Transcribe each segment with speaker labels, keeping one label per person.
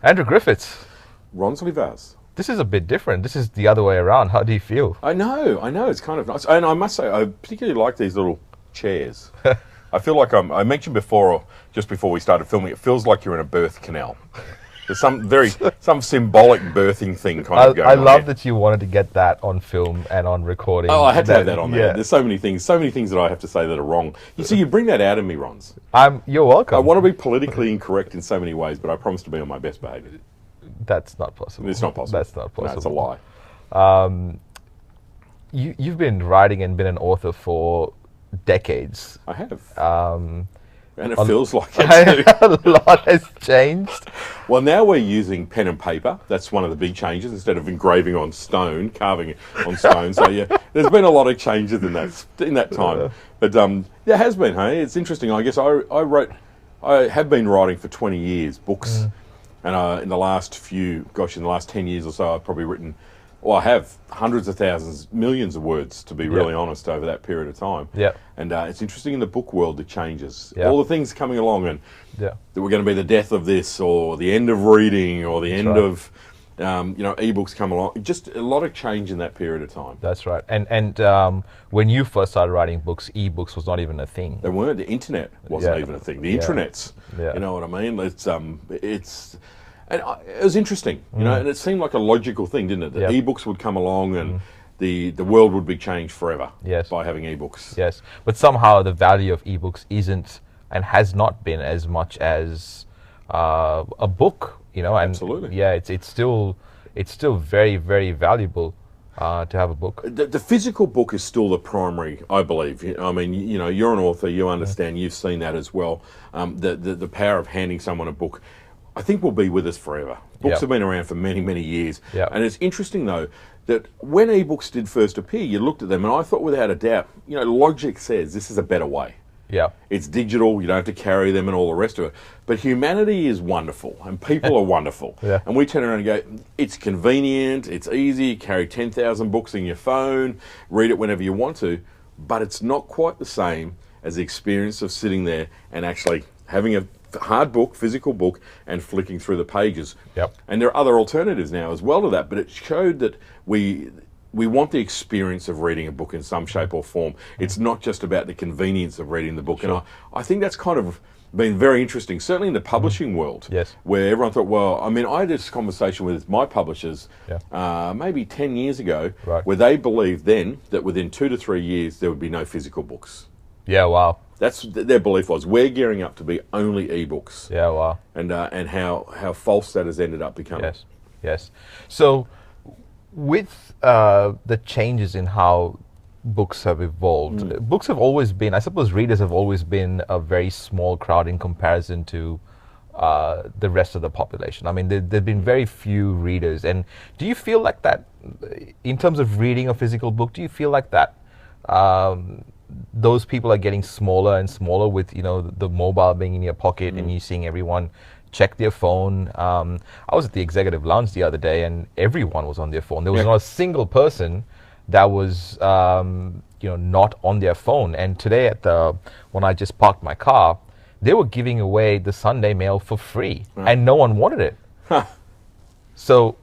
Speaker 1: Andrew Griffiths.
Speaker 2: Ronsley Vaz.
Speaker 1: This is a bit different. This is the other way around. How do you feel?
Speaker 2: I know, it's kind of nice. And I must say, I particularly like these little chairs. I feel like I mentioned before, just before we started filming, it feels like you're in a birth canal. There's some symbolic birthing thing kind of going on.
Speaker 1: I love that you wanted to get that on film and on recording.
Speaker 2: Oh, I had to have that on there.
Speaker 1: Yeah.
Speaker 2: There's so many things that I have to say that are wrong. You see, you bring that out of me, Rons.
Speaker 1: You're welcome.
Speaker 2: I want to be politically incorrect in so many ways, but I promise to be on my best behaviour.
Speaker 1: That's not possible.
Speaker 2: It's not possible.
Speaker 1: That's not possible.
Speaker 2: No, it's a lie.
Speaker 1: You've been writing and been an author for decades.
Speaker 2: I have. And it feels like it too.
Speaker 1: A lot has changed.
Speaker 2: Well, now we're using pen and paper. That's one of the big changes. Instead of engraving on stone, carving on stone. So yeah, there's been a lot of changes in that time. But there has been. Hey, it's interesting. I guess I have been writing for 20 years books, and in the last 10 years or so, I've probably written. Well, I have hundreds of thousands, millions of words, to be really honest, over that period of time.
Speaker 1: Yeah.
Speaker 2: And it's interesting in the book world, it changes.
Speaker 1: Yeah.
Speaker 2: All the things coming along, and
Speaker 1: Yeah.
Speaker 2: that we're going to be the death of this, or the end of reading, or the end of, ebooks come along. Just a lot of change in that period of time.
Speaker 1: That's right. And when you first started writing books, ebooks was not even a thing.
Speaker 2: They weren't. The internet wasn't even a thing. The intranets.
Speaker 1: Yeah.
Speaker 2: You know what I mean? It was interesting, and it seemed like a logical thing, didn't it? That ebooks would come along and the world would be changed forever by having ebooks.
Speaker 1: Yes, but somehow the value of ebooks isn't and has not been as much as a book, And
Speaker 2: Absolutely.
Speaker 1: Yeah, it's still very, very valuable to have a book.
Speaker 2: The physical book is still the primary, I believe. I mean, you're an author, you understand, you've seen that as well. The power of handing someone a book, I think, will be with us forever. Books have been around for many, many years.
Speaker 1: Yep.
Speaker 2: And it's interesting, though, that when ebooks did first appear, you looked at them and I thought without a doubt, logic says this is a better way.
Speaker 1: Yeah.
Speaker 2: It's digital, you don't have to carry them and all the rest of it. But humanity is wonderful and people are wonderful.
Speaker 1: Yeah.
Speaker 2: And we turn around and go, it's convenient, it's easy, you carry 10,000 books in your phone, read it whenever you want to, but it's not quite the same as the experience of sitting there and actually having a hard book, physical book, and flicking through the pages.
Speaker 1: Yep.
Speaker 2: And there are other alternatives now as well to that, but it showed that we want the experience of reading a book in some shape or form. It's not just about the convenience of reading the book.
Speaker 1: Sure.
Speaker 2: And I think that's kind of been very interesting, certainly in the publishing world,
Speaker 1: Yes.
Speaker 2: where everyone thought, well, I mean, I had this conversation with my publishers maybe 10 years ago,
Speaker 1: Right.
Speaker 2: where they believed then that within 2 to 3 years there would be no physical books.
Speaker 1: Yeah, wow.
Speaker 2: That's their belief was. We're gearing up to be only ebooks.
Speaker 1: Yeah, wow.
Speaker 2: And how false that has ended up becoming.
Speaker 1: Yes. So, with the changes in how books have evolved, books have always been, I suppose readers have always been a very small crowd in comparison to the rest of the population. I mean, there have been very few readers. And do you feel like that, in terms of reading a physical book, do you feel like that those people are getting smaller and smaller with, the mobile being in your pocket and you seeing everyone check their phone? I was at the executive lounge the other day and everyone was on their phone. There was not a single person that was, not on their phone. And today when I just parked my car, they were giving away the Sunday Mail for free and no one wanted it.
Speaker 2: Huh.
Speaker 1: So,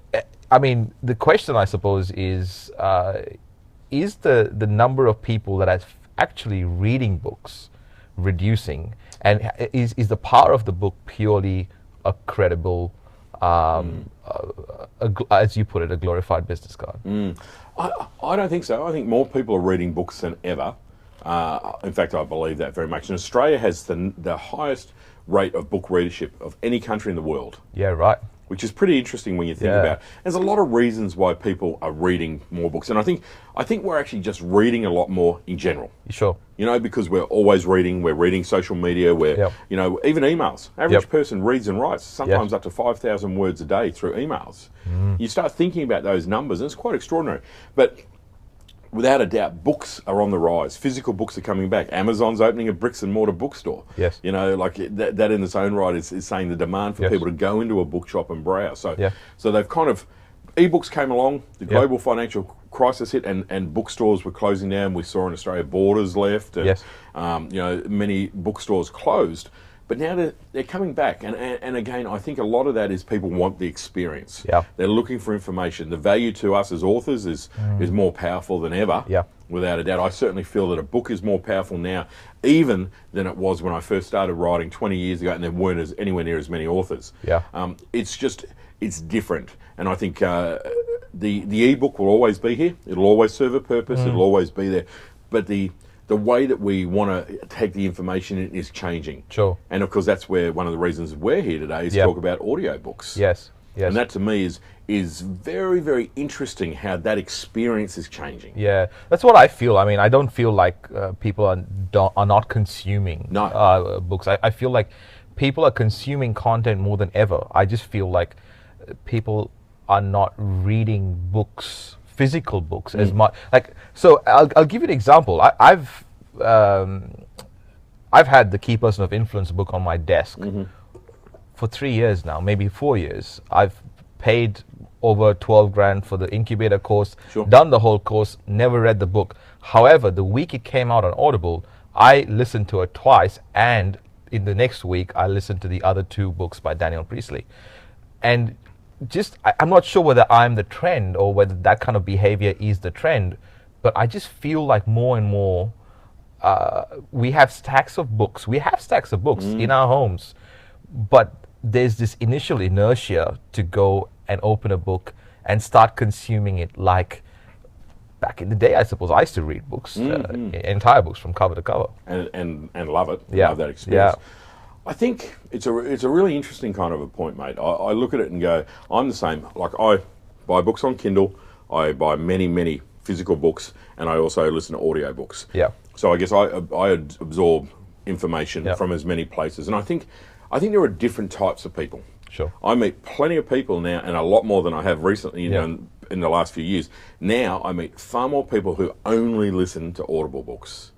Speaker 1: I mean, the question, I suppose, is the number of people that are actually reading books reducing, and is the power of the book purely a credible, as you put it, a glorified business card?
Speaker 2: I don't think so. I think more people are reading books than ever. In fact, I believe that very much. And Australia has the highest rate of book readership of any country in the world.
Speaker 1: Yeah, right.
Speaker 2: Which is pretty interesting when you think about it. There's a lot of reasons why people are reading more books. And I think we're actually just reading a lot more in general.
Speaker 1: Sure.
Speaker 2: Because we're always reading, we're reading social media, we're, even emails. Average person reads and writes sometimes up to 5,000 words a day through emails. You start thinking about those numbers and it's quite extraordinary. But without a doubt, books are on the rise. Physical books are coming back. Amazon's opening a bricks and mortar bookstore.
Speaker 1: Yes.
Speaker 2: That in its own right is saying the demand for people to go into a bookshop and browse. So they've kind of, ebooks came along, the global financial crisis hit, and bookstores were closing down. We saw in Australia Borders left, and many bookstores closed. But now they're coming back, and again, I think a lot of that is people want the experience.
Speaker 1: Yeah.
Speaker 2: They're looking for information. The value to us as authors is more powerful than ever.
Speaker 1: Yeah.
Speaker 2: Without a doubt. I certainly feel that a book is more powerful now, even than it was when I first started writing 20 years ago, and there weren't anywhere near as many authors.
Speaker 1: Yeah.
Speaker 2: It's different, and I think the ebook will always be here. It'll always serve a purpose. It'll always be there, but the way that we want to take the information in is changing.
Speaker 1: Sure.
Speaker 2: And of course, that's where one of the reasons we're here today is talk about audiobooks.
Speaker 1: Yes. Yes.
Speaker 2: And that to me is very, very interesting how that experience is changing.
Speaker 1: Yeah, that's what I feel. I mean, I don't feel like people are not consuming books. I feel like people are consuming content more than ever. I just feel like people are not reading books, physical books, as much. Like, so I'll give you an example. I've had the Key Person of Influence book on my desk for 3 years now, maybe 4 years. I've paid over 12 grand for the incubator course, done the whole course, never read the book. However, the week it came out on Audible, I listened to it twice, and in the next week, I listened to the other 2 books by Daniel Priestley. And I'm not sure whether I'm the trend or whether that kind of behavior is the trend, but I just feel like more and more we have stacks of books. We have stacks of books in our homes, but there's this initial inertia to go and open a book and start consuming it. Like back in the day, I suppose I used to read books, entire books from cover to cover,
Speaker 2: and love it.
Speaker 1: Yeah.
Speaker 2: Love that experience.
Speaker 1: Yeah.
Speaker 2: I think it's a really interesting kind of a point, mate. I look at it and go, I'm the same. Like, I buy books on Kindle, I buy many physical books, and I also listen to audiobooks.
Speaker 1: Yeah.
Speaker 2: So I guess I absorb information from as many places, and I think there are different types of people.
Speaker 1: Sure.
Speaker 2: I meet plenty of people now, and a lot more than I have recently, in the last few years. Now I meet far more people who only listen to Audible books.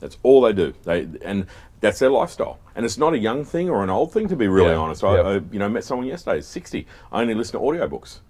Speaker 2: That's all they do. And that's their lifestyle. And it's not a young thing or an old thing, to be really honest. I met someone yesterday, 60. I only listen to audiobooks.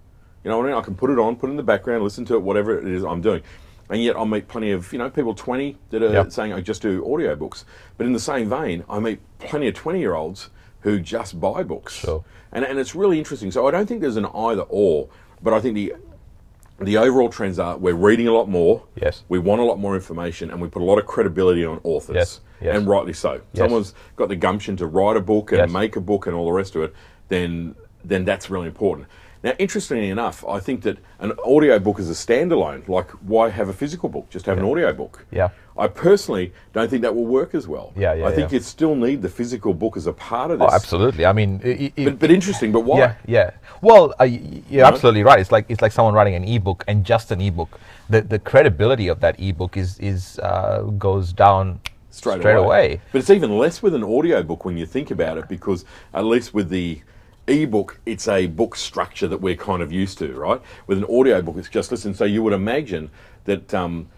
Speaker 2: You know what I mean? I can put it on, put it in the background, listen to it, whatever it is I'm doing. And yet I'll meet plenty of, people 20 that are saying I just do audiobooks. But in the same vein, I meet plenty of 20-year-olds who just buy books.
Speaker 1: Sure.
Speaker 2: And it's really interesting. So I don't think there's an either or, but I think the overall trends are we're reading a lot more.
Speaker 1: Yes.
Speaker 2: We want a lot more information, and we put a lot of credibility on authors.
Speaker 1: Yes. Yes.
Speaker 2: And rightly so.
Speaker 1: Yes.
Speaker 2: Someone's got the gumption to write a book and make a book and all the rest of it, then that's really important. Now, interestingly enough, I think that an audio book is a standalone. Like, why have a physical book? Just have an audio book.
Speaker 1: Yeah.
Speaker 2: I personally don't think that will work as well. I think you still need the physical book as a part of this.
Speaker 1: Oh, absolutely. I mean,
Speaker 2: but interesting. But why?
Speaker 1: Yeah. Well, you're absolutely right. It's like someone writing an ebook, and just an ebook. The credibility of that ebook goes down straight away.
Speaker 2: But it's even less with an audio book when you think about it, because at least with the ebook, it's a book structure that we're kind of used to, right? With an audio book, it's just listen. So you would imagine that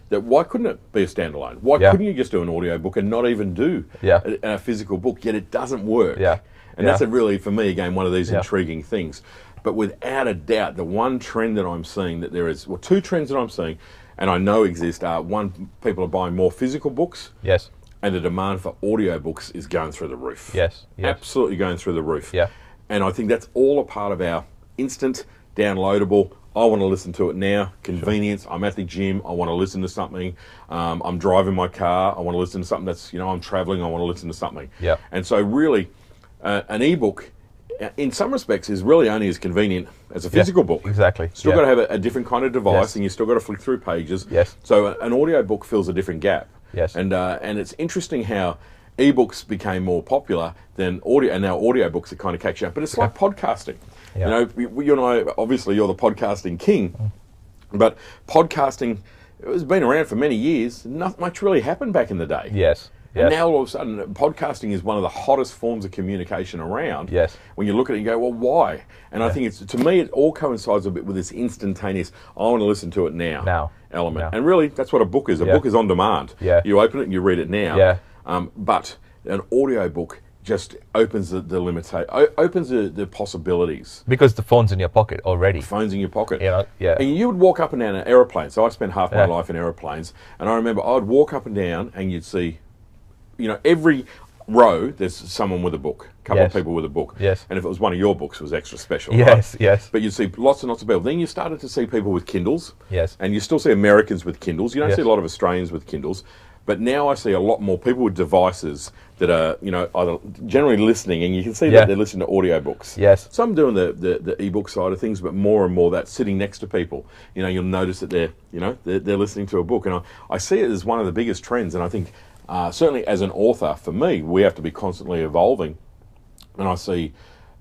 Speaker 2: why couldn't it be a standalone? Why couldn't you just do an audio book and not even do a physical book? Yet it doesn't work. And that's really, for me, again, one of these intriguing things. But without a doubt, the one trend that I'm seeing that there is, well, 2 trends that I'm seeing, and I know exist, are one, people are buying more physical books.
Speaker 1: Yes.
Speaker 2: And the demand for audio books is going through the roof.
Speaker 1: Yes.
Speaker 2: Absolutely going through the roof.
Speaker 1: Yeah.
Speaker 2: And I think that's all a part of our instant, downloadable, I want to listen to it now, convenience. I'm at the gym, I want to listen to something. I'm driving my car, I want to listen to something that's, I'm traveling, I want to listen to something.
Speaker 1: Yeah.
Speaker 2: And so really, an ebook, in some respects, is really only as convenient as a physical book.
Speaker 1: Exactly.
Speaker 2: Still got to have a different kind of device, and you still got to flick through pages.
Speaker 1: Yes.
Speaker 2: So an audio book fills a different gap.
Speaker 1: Yes.
Speaker 2: And it's interesting how ebooks became more popular than audio, and now audiobooks are kind of catching up. But it's like podcasting.
Speaker 1: Yeah.
Speaker 2: You and I, obviously, you're the podcasting king, but podcasting has been around for many years. Not much really happened back in the day.
Speaker 1: Yes.
Speaker 2: And now all of a sudden, podcasting is one of the hottest forms of communication around.
Speaker 1: Yes.
Speaker 2: When you look at it, you go, well, why? And I think to me, it all coincides a bit with this instantaneous, I want to listen to it now element. And really, that's what a book is. A book is on demand.
Speaker 1: Yeah.
Speaker 2: You open it and you read it now.
Speaker 1: Yeah.
Speaker 2: But an audio book just opens the opens the possibilities.
Speaker 1: Because the phone's in your pocket already.
Speaker 2: The phone's in your pocket.
Speaker 1: Yeah.
Speaker 2: And you would walk up and down an aeroplane. So I spent half my life in aeroplanes. And I remember I'd walk up and down and you'd see, row, there's someone with a book, a couple of
Speaker 1: Yes.
Speaker 2: people with a book.
Speaker 1: Yes.
Speaker 2: And if it was one of your books, it was extra special.
Speaker 1: Yes,
Speaker 2: right?
Speaker 1: yes.
Speaker 2: But you see lots and lots of people. Then you started to see people with Kindles.
Speaker 1: Yes.
Speaker 2: And you still see Americans with Kindles. You don't
Speaker 1: Yes.
Speaker 2: see a lot of Australians with Kindles. But now I see a lot more people with devices that are, either generally listening, and you can see
Speaker 1: Yeah.
Speaker 2: that they're listening to audiobooks.
Speaker 1: Yes.
Speaker 2: Some doing the ebook side of things, but more and more that sitting next to people. You'll notice that they're listening to a book. And I see it as one of the biggest trends. And I think certainly as an author, for me, we have to be constantly evolving. And I see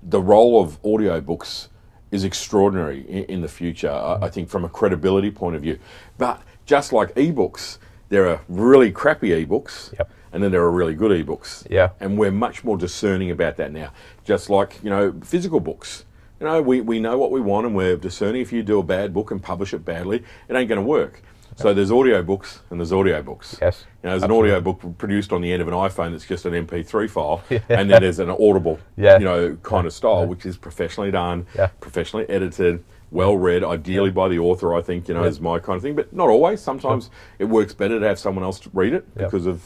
Speaker 2: the role of audiobooks is extraordinary in the future, I think, from a credibility point of view. But just like ebooks, there are really crappy ebooks,
Speaker 1: Yep.
Speaker 2: and then there are really good ebooks.
Speaker 1: Yeah.
Speaker 2: And we're much more discerning about that now. Just like, physical books. We know what we want, and we're discerning. If you do a bad book and publish it badly, it ain't going to work. So there's audiobooks and there's audiobooks.
Speaker 1: Yes.
Speaker 2: There's
Speaker 1: Absolutely.
Speaker 2: an audiobook produced on the end of an iPhone that's just an MP3 file, and then there's an audible,
Speaker 1: Yeah.
Speaker 2: kind of style, which is professionally done,
Speaker 1: Yeah.
Speaker 2: professionally edited, well read, ideally by the author, I think, is my kind of thing. But not always. Sometimes it works better to have someone else to read it because of,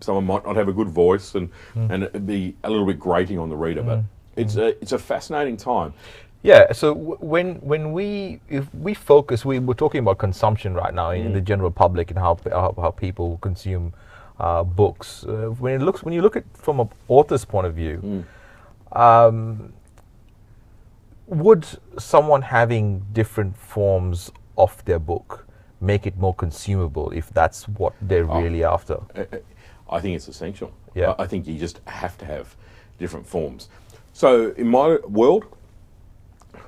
Speaker 2: someone might not have a good voice and it'd be a little bit grating on the reader. But it's a fascinating time.
Speaker 1: Yeah. So if we focus, we're talking about consumption right now in the general public and how people consume books. When you look at from an author's point of view, would someone having different forms of their book make it more consumable if that's what they're really after?
Speaker 2: I think it's essential.
Speaker 1: Yeah.
Speaker 2: I think you just have to have different forms. So in my world,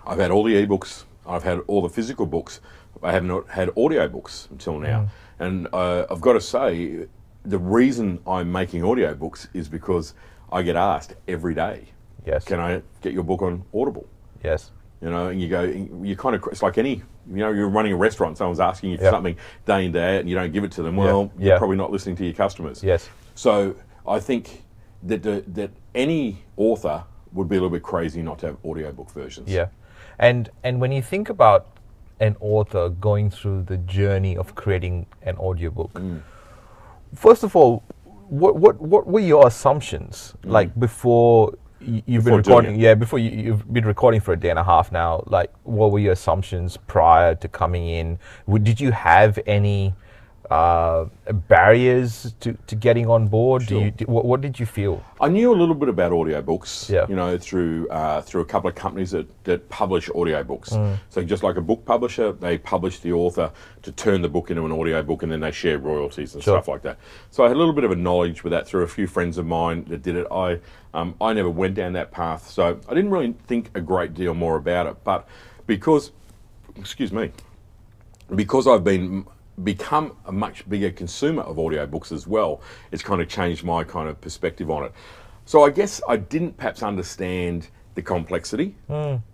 Speaker 2: I've had all the ebooks, I've had all the physical books, I have not had audiobooks until now. And I've got to say, the reason I'm making audiobooks is because I get asked every day,
Speaker 1: Yes.
Speaker 2: can I get your book on Audible?
Speaker 1: Yes.
Speaker 2: And you go, it's like you're running a restaurant, someone's asking you for
Speaker 1: Yeah.
Speaker 2: something day in, day out, and you don't give it to them. Well,
Speaker 1: Yeah.
Speaker 2: you're probably not listening to your customers.
Speaker 1: Yes.
Speaker 2: So I think that any author would be a little bit crazy not to have audiobook versions.
Speaker 1: Yeah. And when you think about an author going through the journey of creating an audiobook, first of all, what were your assumptions like before you've been
Speaker 2: Before doing
Speaker 1: recording?
Speaker 2: it.
Speaker 1: Yeah, before you've been recording for a day and a half now. Like, what were your assumptions prior to coming in? Did you have any barriers to getting on board?
Speaker 2: Sure.
Speaker 1: What did you feel?
Speaker 2: I knew a little bit about audiobooks,
Speaker 1: Yeah.
Speaker 2: through a couple of companies that publish audiobooks. So just like a book publisher, they publish the author to turn the book into an audiobook, and then they share royalties and
Speaker 1: Sure.
Speaker 2: stuff like that. So I had a little bit of a knowledge with that through a few friends of mine that did it. I never went down that path, so I didn't really think a great deal more about it. But because I've become a much bigger consumer of audiobooks as well, it's kind of changed my kind of perspective on it. So I guess I didn't perhaps understand the complexity.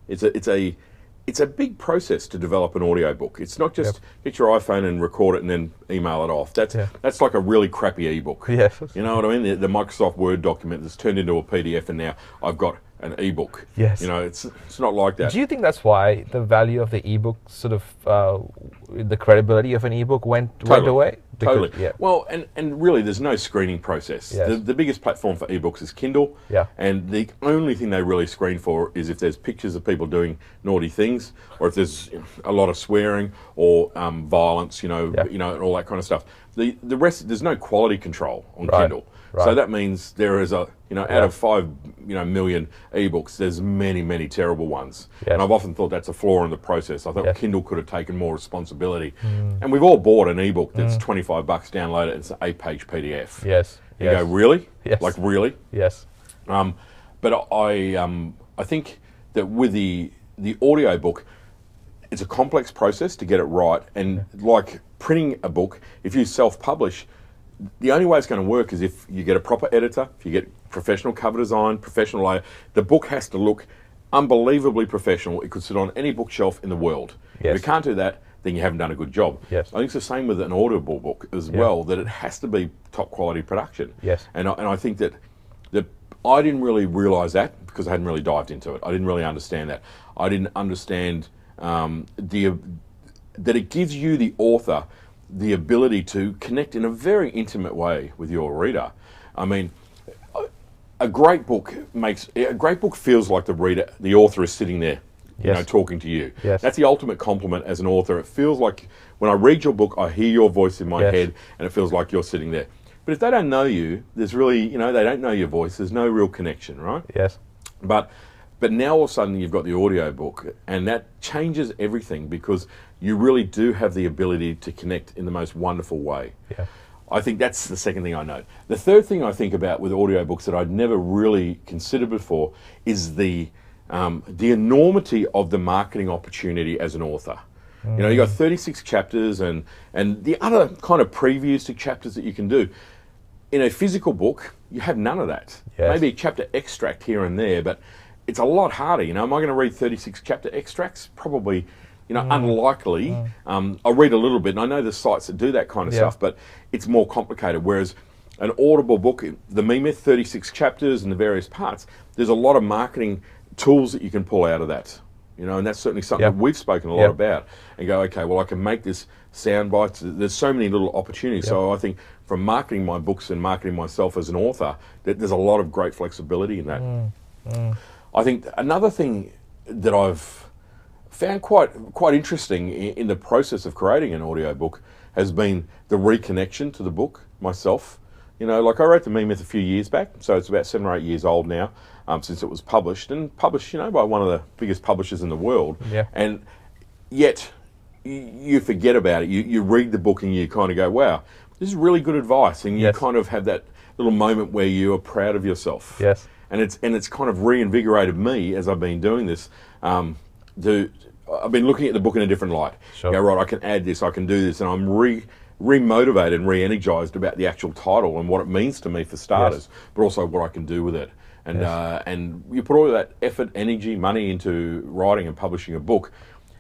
Speaker 2: It's a big process to develop an audiobook. It's not just get your iPhone and record it and then email it off. That's like a really crappy ebook.
Speaker 1: Yes.
Speaker 2: You know what I mean? The Microsoft Word document that's turned into a PDF, and now I've got an ebook.
Speaker 1: Yes.
Speaker 2: It's not like that.
Speaker 1: Do you think that's why the value of the ebook, sort of the credibility of an ebook went away?
Speaker 2: Totally.
Speaker 1: Yeah.
Speaker 2: Well, and really, there's no screening process.
Speaker 1: Yes.
Speaker 2: The biggest platform for ebooks is Kindle.
Speaker 1: Yeah.
Speaker 2: And the only thing they really screen for is if there's pictures of people doing naughty things, or if there's a lot of swearing or violence, and all that kind of stuff. The rest, there's no quality control on Kindle.
Speaker 1: Right.
Speaker 2: So that means there is out of 5 million ebooks, there's many, many terrible ones.
Speaker 1: Yes.
Speaker 2: And I've often thought that's a flaw in the process. I thought
Speaker 1: Yes.
Speaker 2: Kindle could have taken more responsibility. And we've all bought an ebook that's $25, download it, it's an 8-page PDF.
Speaker 1: Yes.
Speaker 2: You go, really?
Speaker 1: Yes.
Speaker 2: Like, really?
Speaker 1: Yes.
Speaker 2: But I think that with the audiobook, it's a complex process to get it right. And like printing a book, if you self-publish, the only way it's going to work is if you get a proper editor, if you get professional cover design, professional layout. The book has to look unbelievably professional. It could sit on any bookshelf in the world.
Speaker 1: Yes.
Speaker 2: If you can't do that, then you haven't done a good job.
Speaker 1: Yes.
Speaker 2: I think it's the same with an audible book as well, that it has to be top quality production.
Speaker 1: Yes.
Speaker 2: And I think that I didn't really realise that because I hadn't really dived into it. I didn't really understand that. I didn't understand that it gives you, the author, the ability to connect in a very intimate way with your reader. I mean, a great book feels like the author is sitting there,
Speaker 1: Yes.
Speaker 2: talking to you.
Speaker 1: Yes.
Speaker 2: That's the ultimate compliment as an author. It feels like when I read your book, I hear your voice in my
Speaker 1: Yes.
Speaker 2: head, and it feels like you're sitting there. But if they don't know you, there's really, they don't know your voice. There's no real connection, right?
Speaker 1: Yes.
Speaker 2: But now all of a sudden you've got the audio book, and that changes everything because you really do have the ability to connect in the most wonderful way.
Speaker 1: Yeah.
Speaker 2: I think that's the second thing I note. The third thing I think about with audiobooks that I'd never really considered before is the enormity of the marketing opportunity as an author. You got 36 chapters and the other kind of previews to chapters that you can do. In a physical book, you have none of that.
Speaker 1: Yes.
Speaker 2: Maybe a chapter extract here and there, but it's a lot harder. Am I going to read 36 chapter extracts? Probably, unlikely. I'll read a little bit, and I know there's sites that do that kind of stuff, but it's more complicated. Whereas an Audible book, the Me Myth, 36 chapters and the various parts, there's a lot of marketing tools that you can pull out of that. And that's certainly something that we've spoken a lot about, and go, okay, well, I can make this sound bites. There's so many little opportunities. So I think from marketing my books and marketing myself as an author, that there's a lot of great flexibility in that. I think another thing that I've found quite interesting in the process of creating an audiobook has been the reconnection to the book myself. Like I wrote the Me Myth a few years back, so it's about 7 or 8 years old now, since it was published by one of the biggest publishers in the world.
Speaker 1: Yeah.
Speaker 2: And yet you forget about it. You read the book and you kind of go, wow, this is really good advice, and you kind of have that little moment where you are proud of yourself.
Speaker 1: Yes.
Speaker 2: And it's kind of reinvigorated me as I've been doing this. I've been looking at the book in a different light.
Speaker 1: Sure.
Speaker 2: Go, right, I can add this, I can do this, and I'm re-motivated and re-energized about the actual title and what it means to me for starters, but also what I can do with it. And and you put all that effort, energy, money into writing and publishing a book,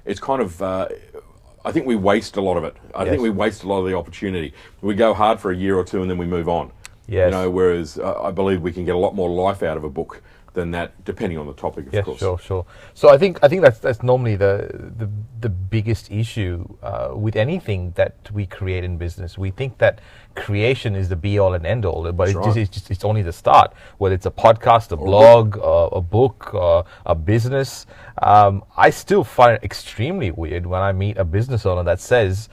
Speaker 2: it's kind of, I think we waste a lot of it. I think we waste a lot of the opportunity. We go hard for a year or two and then we move on.
Speaker 1: Yes.
Speaker 2: Whereas I believe we can get a lot more life out of a book than that, depending on the topic, of course.
Speaker 1: Sure. So I think that's normally the biggest issue with anything that we create in business. We think that creation is the be all and end all, but it's only the start. Whether it's a podcast, a blog, a book, a business, I still find it extremely weird when I meet a business owner that says,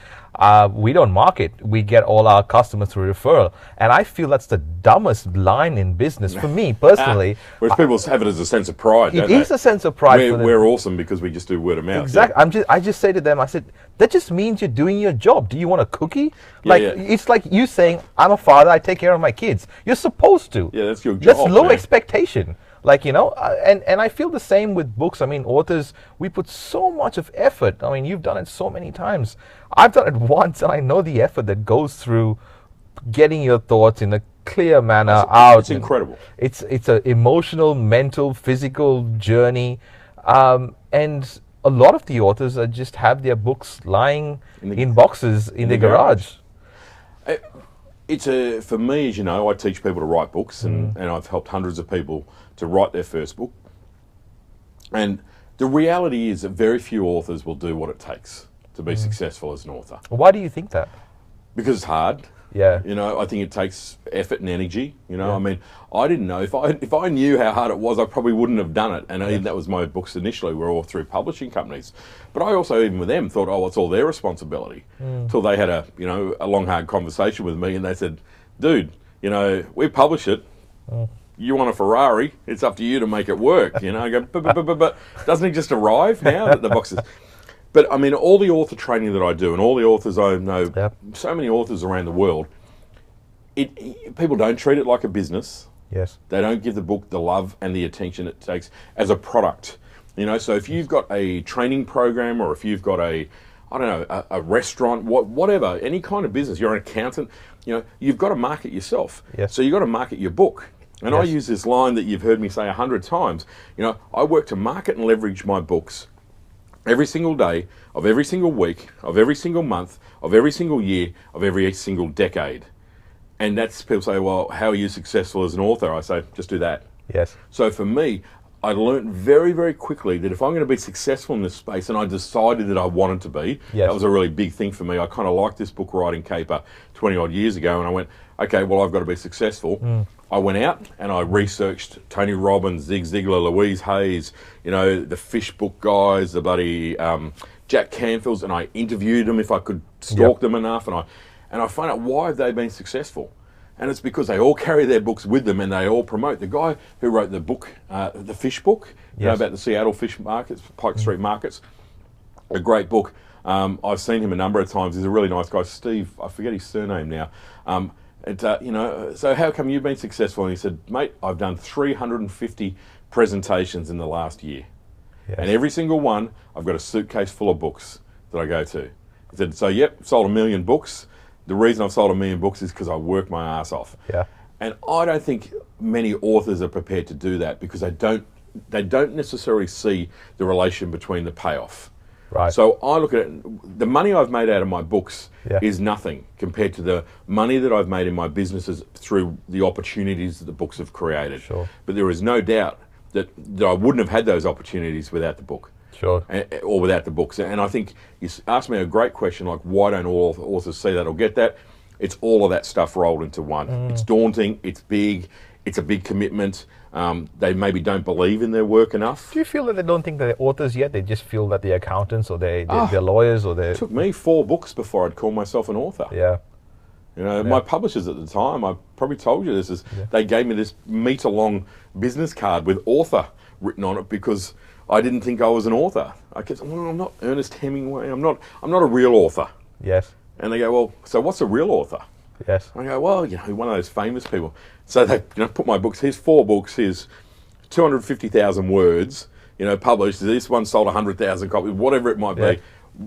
Speaker 1: we don't market, we get all our customers through referral. And I feel that's the dumbest line in business for me personally.
Speaker 2: Whereas people have it as a sense of pride, don't they?
Speaker 1: It is a sense of pride.
Speaker 2: We're awesome because we just do word of mouth.
Speaker 1: Exactly. I just say to them, I said, that just means you're doing your job. Do you want a cookie? It's like you saying, I'm a father, I take care of my kids. You're supposed to.
Speaker 2: Yeah, that's your job.
Speaker 1: That's low expectation. And I feel the same with books. I mean, authors, we put so much of effort. I mean, you've done it so many times. I've done it once, and I know the effort that goes through getting your thoughts in a clear manner out.
Speaker 2: It's incredible.
Speaker 1: It's an emotional, mental, physical journey. And a lot of the authors just have their books lying in boxes in their garage.
Speaker 2: For me, as you know, I teach people to write books, and I've helped hundreds of people to write their first book. And the reality is that very few authors will do what it takes to be successful as an author.
Speaker 1: Why do you think that?
Speaker 2: Because it's hard.
Speaker 1: Yeah.
Speaker 2: I think it takes effort and energy. I mean, I didn't know if I knew how hard it was, I probably wouldn't have done it. And even that was my books initially were all through publishing companies. But I also, even with them, thought, it's all their responsibility. Until they had a long, hard conversation with me, and they said, dude, we publish it. You want a Ferrari, it's up to you to make it work. I go, but doesn't it just arrive now that the box is... But I mean, all the author training that I do, and all the authors I know, so many authors around the world, people don't treat it like a business.
Speaker 1: Yes.
Speaker 2: They don't give the book the love and the attention it takes as a product. So if you've got a training program, or if you've got a restaurant, whatever, any kind of business, you're an accountant, you've got to market yourself.
Speaker 1: Yes.
Speaker 2: So you've got to market your book. And I use this line that you've heard me say 100 times. I work to market and leverage my books every single day, of every single week, of every single month, of every single year, of every single decade. And that's, people say, well, how are you successful as an author? I say, just do that.
Speaker 1: Yes.
Speaker 2: So for me, I learned very, very quickly that if I'm going to be successful in this space, and I decided that I wanted to be, that was a really big thing for me. I kind of liked this book writing caper 20 odd years ago, and I went, okay, well, I've got to be successful. I went out and I researched Tony Robbins, Zig Ziglar, Louise Hayes, the Fish Book guys, the bloody Jack Canfields, and I interviewed them if I could stalk them enough, and I find out why they've been successful. And it's because they all carry their books with them and they all promote. The guy who wrote the book, the Fish Book, about the Seattle fish markets, Pike Street markets, a great book. I've seen him a number of times. He's a really nice guy. Steve, I forget his surname now. So how come you've been successful? And he said, mate, I've done 350 presentations in the last year. Yes. And every single one, I've got a suitcase full of books that I go to. He said, so sold 1 million books. The reason I've sold 1 million books is because I work my ass off. Yeah. And I don't think many authors are prepared to do that because they don't necessarily see the relation between the payoff. Right. So I look at it, the money I've made out of my books is nothing compared to the money that I've made in my businesses through the opportunities that the books have created. Sure. But there is no doubt that I wouldn't have had those opportunities without the book. Sure. Or without the books. And I think you asked me a great question, like why don't all authors see that or get that? It's all of that stuff rolled into one. It's daunting, it's big, it's a big commitment. They maybe don't believe in their work enough.
Speaker 1: Do you feel that they don't think that they're authors yet? They just feel that they're accountants or they're lawyers or they're...
Speaker 2: It took me 4 books before I'd call myself an author. Yeah. My publishers at the time, I probably told you this, they gave me this metre-long business card with author written on it because I didn't think I was an author. I kept saying, well, I'm not Ernest Hemingway. I'm not a real author. Yes. And they go, well, so what's a real author? Yes. I go, well, one of those famous people. So they put my books, here's 4 books, here's 250,000 words, published. This one sold 100,000 copies, whatever it might be.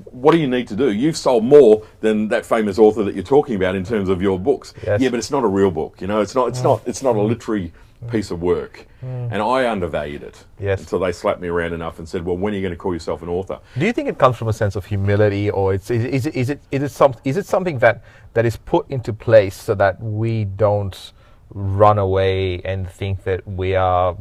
Speaker 2: What do you need to do? You've sold more than that famous author that you're talking about in terms of your books. Yes. Yeah, but it's not a real book. It's not a literary piece of work. And I undervalued it until they slapped me around enough and said, well, when are you going to call yourself an author?
Speaker 1: Do you think it comes from a sense of humility, or is it something that is put into place so that we don't run away and think that we are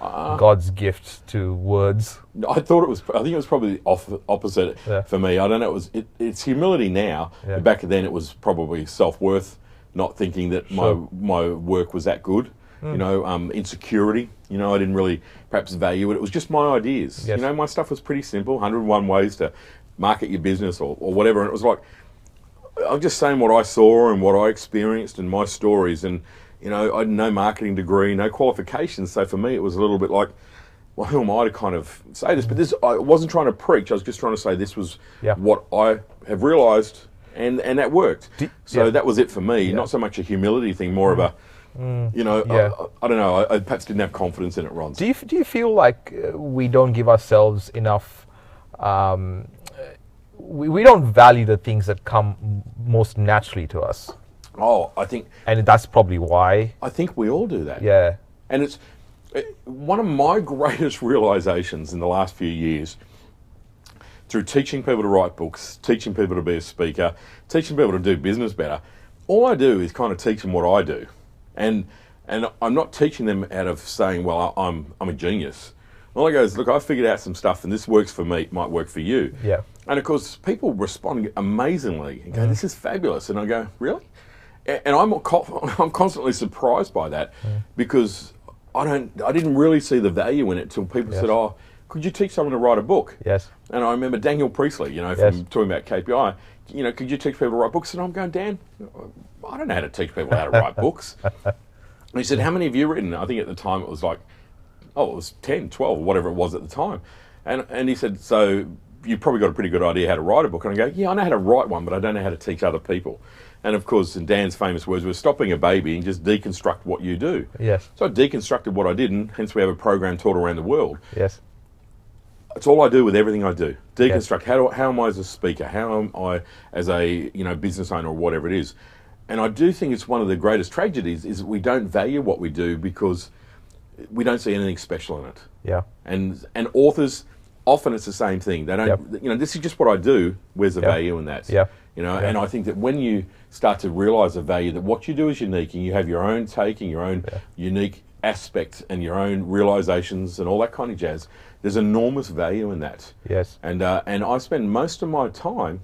Speaker 1: God's gift to words?
Speaker 2: I think it was probably the opposite for me. I don't know. It's humility now. Yeah. Back then, it was probably self-worth, not thinking that my work was that good. Insecurity. I didn't really perhaps value it. It was just my ideas. Yes. My stuff was pretty simple. 101 ways to market your business or whatever. And it was like I'm just saying what I saw and what I experienced and my stories. And I had no marketing degree, no qualifications. So for me, it was a little bit like, well, who am I to kind of say this? But I wasn't trying to preach. I was just trying to say this was what I have realised, and that worked. That was it for me. Not so much a humility thing, more of a, I don't know. I perhaps didn't have confidence in it, Ron.
Speaker 1: Do you feel like we don't give ourselves enough? We don't value the things that come most naturally to us.
Speaker 2: Oh, I think...
Speaker 1: And that's probably why.
Speaker 2: I think we all do that.
Speaker 1: Yeah.
Speaker 2: And it's one of my greatest realizations in the last few years, through teaching people to write books, teaching people to be a speaker, teaching people to do business better. All I do is kind of teach them what I do. And I'm not teaching them out of saying, well, I'm a genius. All I go is, look, I figured out some stuff and this works for me, it might work for you. Yeah. And of course, people respond amazingly and go, this is fabulous. And I go, really? And I'm constantly surprised by that because I didn't really see the value in it till people said, oh, could you teach someone to write a book? Yes. And I remember Daniel Priestley, from talking about KPI, could you teach people to write books? And I'm going, Dan, I don't know how to teach people how to write books. And he said, how many have you written? I think at the time it was like, it was 10, 12, or whatever it was at the time. And he said, so you've probably got a pretty good idea how to write a book. And I go, yeah, I know how to write one, but I don't know how to teach other people. And of course, in Dan's famous words, we're stopping a baby and just deconstruct what you do. Yes. So I deconstructed what I did, and hence we have a program taught around the world. Yes. It's all I do with everything I do. Deconstruct. Yes. How am I as a speaker? How am I as a business owner or whatever it is? And I do think it's one of the greatest tragedies is that we don't value what we do because we don't see anything special in it. Yeah. And authors, often it's the same thing. They don't. This is just what I do. Where's the value in that? Yeah. And I think that when you start to realise the value that what you do is unique and you have your own take and your own unique aspects and your own realisations and all that kind of jazz, there's enormous value in that. Yes. And I spend most of my time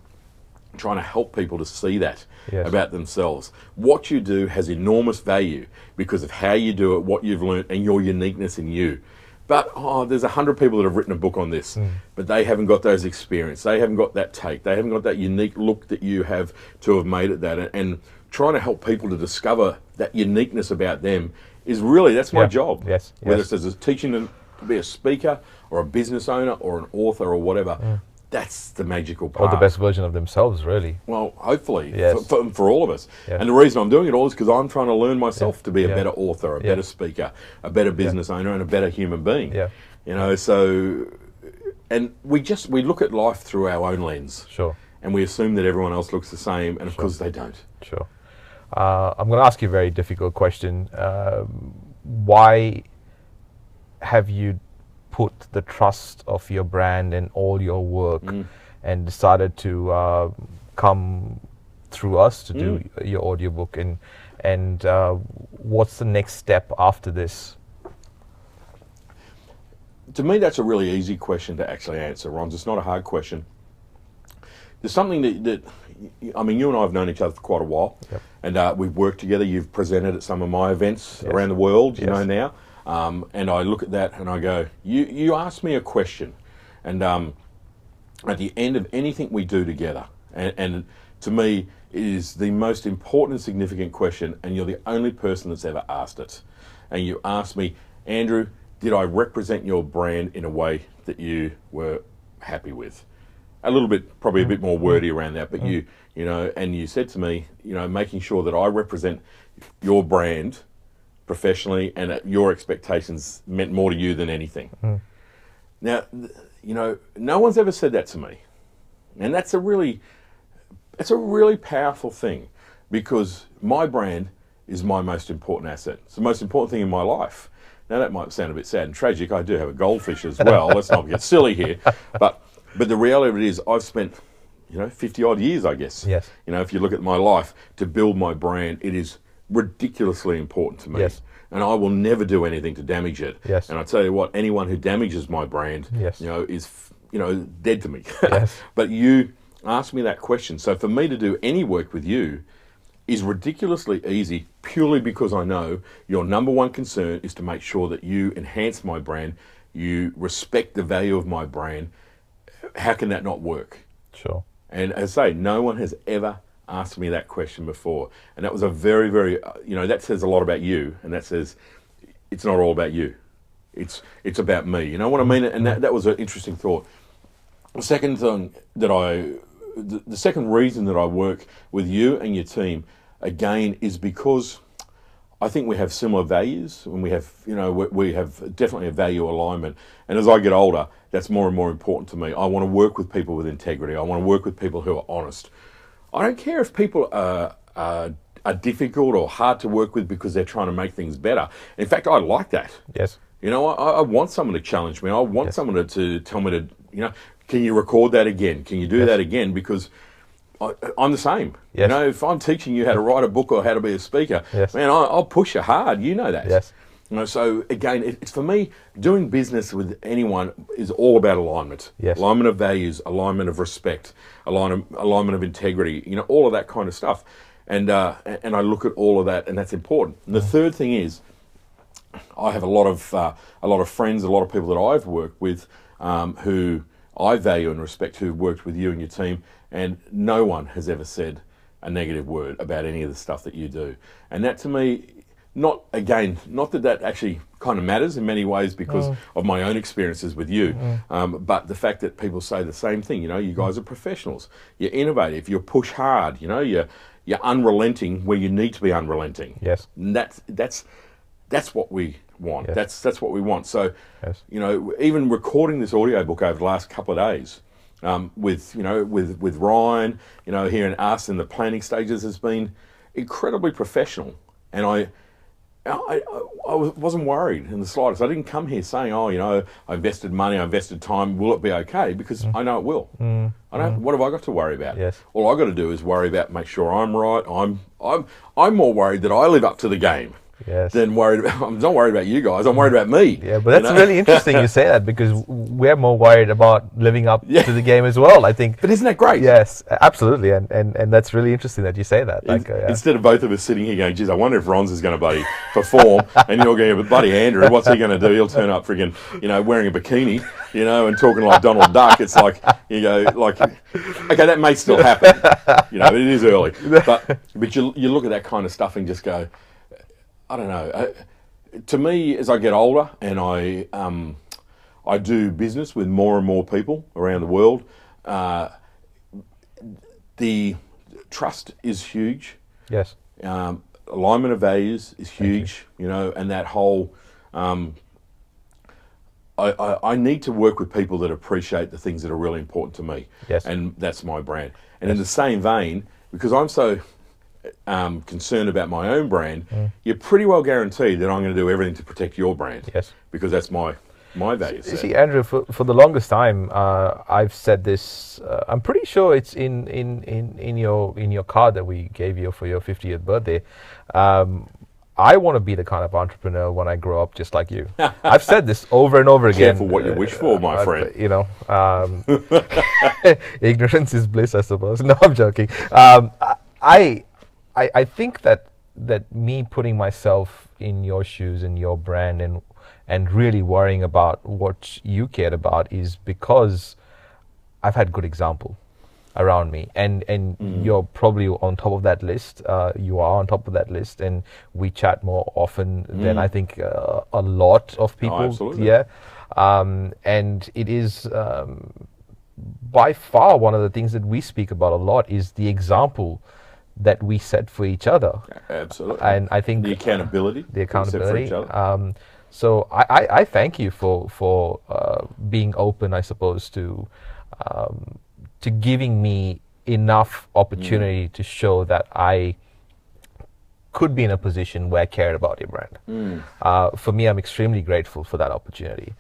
Speaker 2: trying to help people to see that
Speaker 1: Yes.
Speaker 2: about themselves. What you do has enormous value because of how you do it, what you've learned, and your uniqueness in you. But there's 100 people that have written a book on this, but they haven't got those experience. They haven't got that take. They haven't got that unique look that you have to have made it that. And trying to help people to discover that uniqueness about them is really, that's my job.
Speaker 1: Yes.
Speaker 2: Whether
Speaker 1: Yes.
Speaker 2: it's as teaching them to be a speaker or a business owner or an author or whatever, that's the magical part.
Speaker 1: Or the best version of themselves, really.
Speaker 2: Well, hopefully,
Speaker 1: Yes.
Speaker 2: for all of us.
Speaker 1: Yeah.
Speaker 2: And the reason I'm doing it all is because I'm trying to learn myself to be a
Speaker 1: Yeah.
Speaker 2: better author, a
Speaker 1: Yeah.
Speaker 2: better speaker, a better business owner, and a better human being.
Speaker 1: Yeah.
Speaker 2: You know, so, and we look at life through our own lens,
Speaker 1: Sure.
Speaker 2: and we assume that everyone else looks the same, and of course they don't.
Speaker 1: Sure. I'm going to ask you a very difficult question. Why have you put the trust of your brand and all your work and decided to come through us to do your audiobook, and what's the next step after this?
Speaker 2: To me, that's a really easy question to actually answer, Ron. It's not a hard question. There's something that I mean, you and I have known each other for quite a while, and we've worked together. You've presented at some of my events around the world, you know, now. And I look at that and I go, you asked me a question, and at the end of anything we do together, and to me, it is the most important and significant question, and you're the only person that's ever asked it. And you asked me, Andrew, did I represent your brand in a way that you were happy with? A little bit, probably a bit more wordy around that, but you know, and you said to me, you know, making sure that I represent your brand professionally and at your expectations meant more to you than anything. Now, you know, no one's ever said that to me, and it's a really powerful thing, because my brand is my most important asset. It's the most important thing in my life. Now, that might sound a bit sad and tragic. I do have a goldfish as well. Let's not get silly here, but the reality of it is, I've spent, you know, 50 odd years, I guess.
Speaker 1: Yes.
Speaker 2: You know, if you look at my life, to build my brand, it is ridiculously important to me.
Speaker 1: Yes.
Speaker 2: And I will never do anything to damage it.
Speaker 1: Yes.
Speaker 2: And I tell you what, anyone who damages my brand,
Speaker 1: Yes.
Speaker 2: you know, is, you know, dead to me.
Speaker 1: Yes.
Speaker 2: But you asked me that question. So for me to do any work with you is ridiculously easy, purely because I know your number one concern is to make sure that you enhance my brand, you respect the value of my brand. How can that not work?
Speaker 1: Sure.
Speaker 2: And as I say, no one has ever asked me that question before. And that was a very, very, you know, that says a lot about you, and that says it's not all about you. It's about me. You know what I mean? And that was an interesting thought. The second thing that the second reason that I work with you and your team, again, is because I think we have similar values, and we have, you know, we have definitely a value alignment. And as I get older, that's more and more important to me. I want to work with people with integrity. I want to work with people who are honest. I don't care if people are difficult or hard to work with because they're trying to make things better. In fact, I like that.
Speaker 1: Yes.
Speaker 2: You know, I want someone to challenge me. I want someone to tell me to, you know, can you record that again? Can you do that again? Because I'm the same.
Speaker 1: Yes.
Speaker 2: You know, if I'm teaching you how to write a book or how to be a speaker, man, I'll push you hard. You know that.
Speaker 1: Yes.
Speaker 2: You know, so again, it's for me, doing business with anyone is all about alignment.
Speaker 1: Yes.
Speaker 2: Alignment of values, alignment of respect, alignment of integrity, you know, all of that kind of stuff. And I look at all of that, and that's important. And the third thing is, I have a lot of friends, a lot of people that I've worked with who I value and respect, who've worked with you and your team, and no one has ever said a negative word about any of the stuff that you do. And that, to me, not that actually kind of matters in many ways because of my own experiences with you, but the fact that people say the same thing. You know, you guys are professionals, you're innovative, you push hard, you know, you're unrelenting where you need to be unrelenting.
Speaker 1: Yes.
Speaker 2: And that's what we want.
Speaker 1: Yes.
Speaker 2: That's what we want. So,
Speaker 1: Yes.
Speaker 2: you know, even recording this audiobook over the last couple of days, with Ryan, you know, here in us in the planning stages, has been incredibly professional. And I wasn't worried in the slightest. I didn't come here saying, oh, you know, I invested money, I invested time, will it be okay? Because I know it will. I don't. What have I got to worry about?
Speaker 1: Yes.
Speaker 2: All I got to do is worry about make sure I'm right. I'm more worried that I live up to the game.
Speaker 1: Yes.
Speaker 2: than I'm not worried about you guys. I'm worried about me.
Speaker 1: Yeah, but that's really interesting you say that, because we're more worried about living up to the game as well, I think.
Speaker 2: But isn't that great?
Speaker 1: Yes, absolutely, and that's really interesting that you say that. Like,
Speaker 2: Instead of both of us sitting here going, geez, I wonder if Rons is going to bloody perform, and you're going, but bloody Andrew, what's he going to do? He'll turn up friggin', wearing a bikini, and talking like Donald Duck. It's like, you go, like, okay, that may still happen. It is early. But you look at that kind of stuff and just go, I don't know. To me, as I get older and I do business with more and more people around the world, the trust is huge.
Speaker 1: Yes.
Speaker 2: Alignment of values is huge, and that whole... I need to work with people that appreciate the things that are really important to me.
Speaker 1: Yes.
Speaker 2: And that's my brand. And in the same vein, because I'm so concerned about my own brand, you're pretty well guaranteed that I'm going to do everything to protect your brand.
Speaker 1: Yes.
Speaker 2: Because that's my values.
Speaker 1: You see, Andrew, for the longest time, I've said this. I'm pretty sure it's in your card that we gave you for your 50th birthday. I want to be the kind of entrepreneur when I grow up, just like you. I've said this over and over again.
Speaker 2: Careful what you wish for, my friend.
Speaker 1: Ignorance is bliss, I suppose. No, I'm joking. I think that me putting myself in your shoes and your brand and really worrying about what you cared about is because I've had good example around me, and you're probably on top of that list. You are on top of that list, and we chat more often than I think a lot of people.
Speaker 2: Oh, absolutely.
Speaker 1: Yeah, and it is by far one of the things that we speak about a lot is the example that we set for each other.
Speaker 2: Absolutely.
Speaker 1: And I think
Speaker 2: the accountability
Speaker 1: we set for
Speaker 2: each other.
Speaker 1: So I thank you for being open, I suppose, to giving me enough opportunity to show that I could be in a position where I cared about your brand. For me, I'm extremely grateful for that opportunity.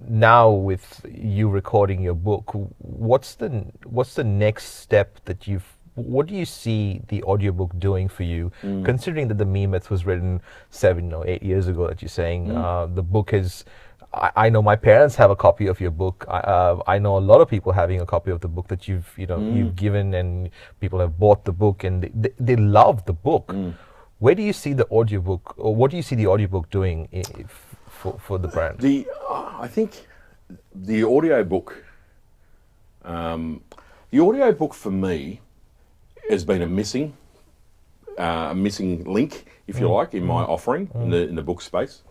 Speaker 1: Now, with you recording your book, what's the next step that what do you see the audiobook doing for you, considering that the Me Myth was written 7 or 8 years ago, that you're saying the book is... I know my parents have a copy of your book. I know a lot of people having a copy of the book that you've given, and people have bought the book and they love the book. Where do you see the audiobook, or what do you see the audiobook doing for the brand?
Speaker 2: I think the audiobook for me has been a missing link, if you like, in my offering in the book space.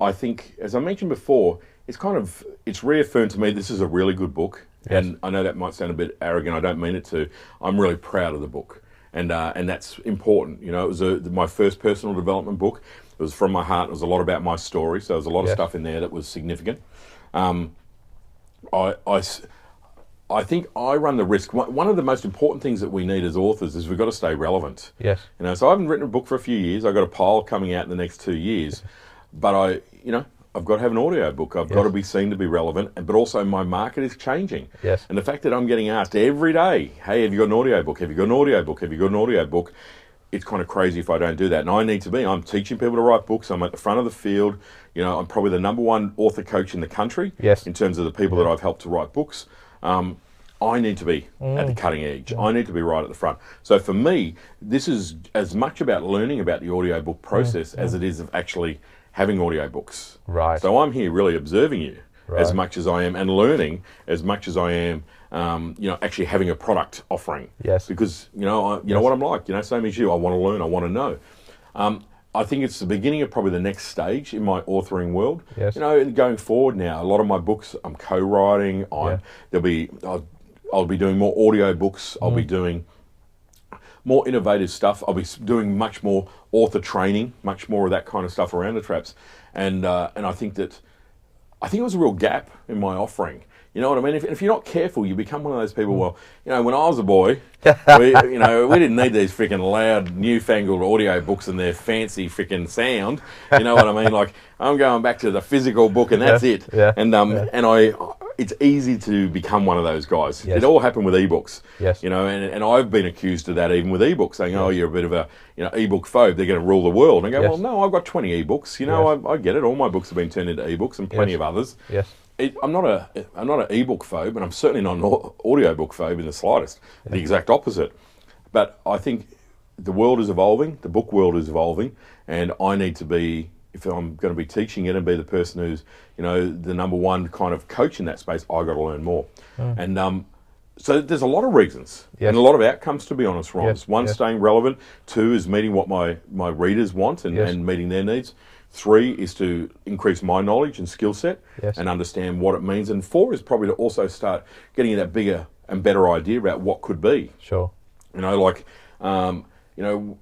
Speaker 2: I think, as I mentioned before, it's reaffirmed to me this is a really good book. Yes. And I know that might sound a bit arrogant. I don't mean it to. I'm really proud of the book, and that's important. It was my first personal development book. It was from my heart. It was a lot about my story. So there was a lot of stuff in there that was significant. I think I run the risk. One of the most important things that we need as authors is we've got to stay relevant.
Speaker 1: Yes.
Speaker 2: So I haven't written a book for a few years. I've got a pile coming out in the next 2 years. But I've got to have an audio book. I've got to be seen to be relevant, but also my market is changing.
Speaker 1: Yes.
Speaker 2: And the fact that I'm getting asked every day, hey, have you got an audio book? Have you got an audio book? Have you got an audio book? It's kind of crazy if I don't do that. And I need to be. I'm teaching people to write books. I'm at the front of the field. I'm probably the #1 author coach in the country.
Speaker 1: Yes.
Speaker 2: In terms of the people that I've helped to write books. I need to be at the cutting edge. I need to be right at the front. So for me, this is as much about learning about the audiobook process as it is of actually having audiobooks.
Speaker 1: Right.
Speaker 2: So I'm here really observing you as much as I am, and learning as much as I am, actually having a product offering.
Speaker 1: Yes.
Speaker 2: Because, what I'm like, same as you, I want to learn, I want to know. I think it's the beginning of probably the next stage in my authoring world.
Speaker 1: Yes.
Speaker 2: Going forward now, a lot of my books I'm co-writing. I'll be doing more audio books. I'll be doing more innovative stuff. I'll be doing much more author training, much more of that kind of stuff around the traps. And I think it was a real gap in my offering. You know what I mean? If you're not careful, you become one of those people, well, when I was a boy, we didn't need these freaking loud, newfangled audio books and their fancy freaking sound. You know what I mean? Like, I'm going back to the physical book and that's it.
Speaker 1: Yeah.
Speaker 2: And it's easy to become one of those guys.
Speaker 1: Yes.
Speaker 2: It all happened with ebooks.
Speaker 1: Yes.
Speaker 2: You know, and I've been accused of that even with ebooks, saying, "Oh, you're a bit of a ebook phobe. They're going to rule the world." And I go,
Speaker 1: Yes.
Speaker 2: "Well, no, I've got 20 ebooks. You know, I get it. All my books have been turned into ebooks, and plenty of others.
Speaker 1: Yes.
Speaker 2: I'm not an ebook phobe, and I'm certainly not an audiobook phobe in the slightest. The exact opposite. But I think the world is evolving. The book world is evolving, and I need to be. If I'm going to be teaching it and be the person who's, the number one kind of coach in that space, I got to learn more. And so there's a lot of reasons and a lot of outcomes, to be honest, Ron. One, staying relevant. 2 is meeting what my readers want and meeting their needs. 3 is to increase my knowledge and skill set and understand what it means. And 4 is probably to also start getting that bigger and better idea about what could be.
Speaker 1: Sure.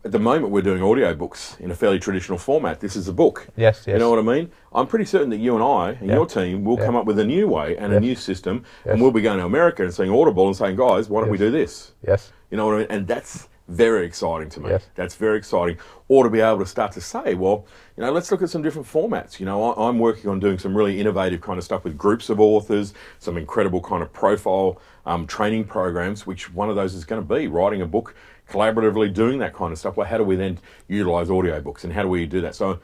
Speaker 2: At the moment we're doing audiobooks in a fairly traditional format. This is a book.
Speaker 1: Yes.
Speaker 2: You know what I mean? I'm pretty certain that you and I and your team will come up with a new way and a new system, and we'll be going to America and seeing Audible and saying, guys, why don't we do this?
Speaker 1: Yes.
Speaker 2: You know what I mean? And that's very exciting to me.
Speaker 1: Yes.
Speaker 2: That's very exciting. Or to be able to start to say, well, let's look at some different formats. I'm working on doing some really innovative kind of stuff with groups of authors, some incredible kind of profile training programs, which one of those is going to be writing a book collaboratively, doing that kind of stuff. Well, how do we then utilize audiobooks, and how do we do that? So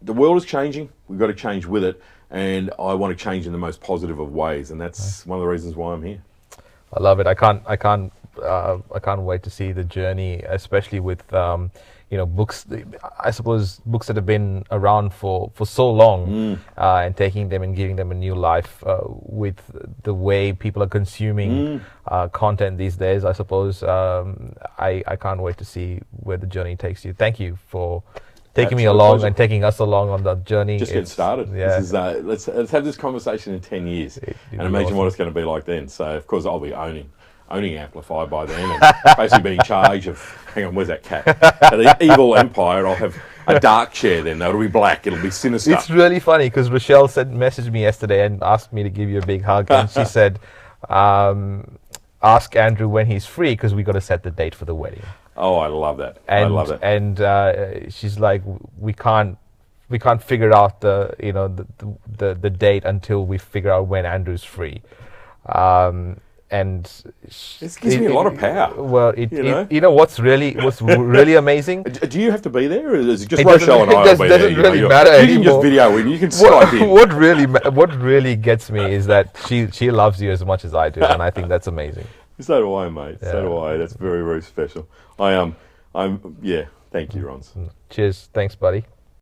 Speaker 2: the world is changing. We've got to change with it, and I want to change in the most positive of ways, and that's one of the reasons why I'm here.
Speaker 1: I love it. I can't wait to see the journey, especially with books. I suppose books that have been around for so long, and taking them and giving them a new life with the way people are consuming content these days. I suppose I can't wait to see where the journey takes you. Thank you for taking me along and taking us along on that journey.
Speaker 2: Just get started. Yeah. This is, let's have this conversation in 10 years and imagine what it's going to be like then. So of course I'll be owning Amplify by then, and basically be in charge of, hang on, where's that cat? The evil empire. I'll have a dark chair then. It'll be black. It'll be sinister.
Speaker 1: It's really funny because Rochelle messaged me yesterday and asked me to give you a big hug, and she said, ask Andrew when he's free because we got to set the date for the wedding.
Speaker 2: Oh, I love that.
Speaker 1: And,
Speaker 2: I love it.
Speaker 1: And she's like, we can't figure out the date until we figure out when Andrew's free. And
Speaker 2: this gives me a lot of power.
Speaker 1: Well, what's really amazing?
Speaker 2: Do you have to be there, or is it just Rochelle and I?
Speaker 1: It doesn't really matter anymore.
Speaker 2: You can just video in. You can Skype in.
Speaker 1: What really gets me is that she loves you as much as I do, and I think that's amazing.
Speaker 2: So do I, mate. Yeah. So do I. That's very, very special. Thank you, Rons.
Speaker 1: Cheers. Thanks, buddy.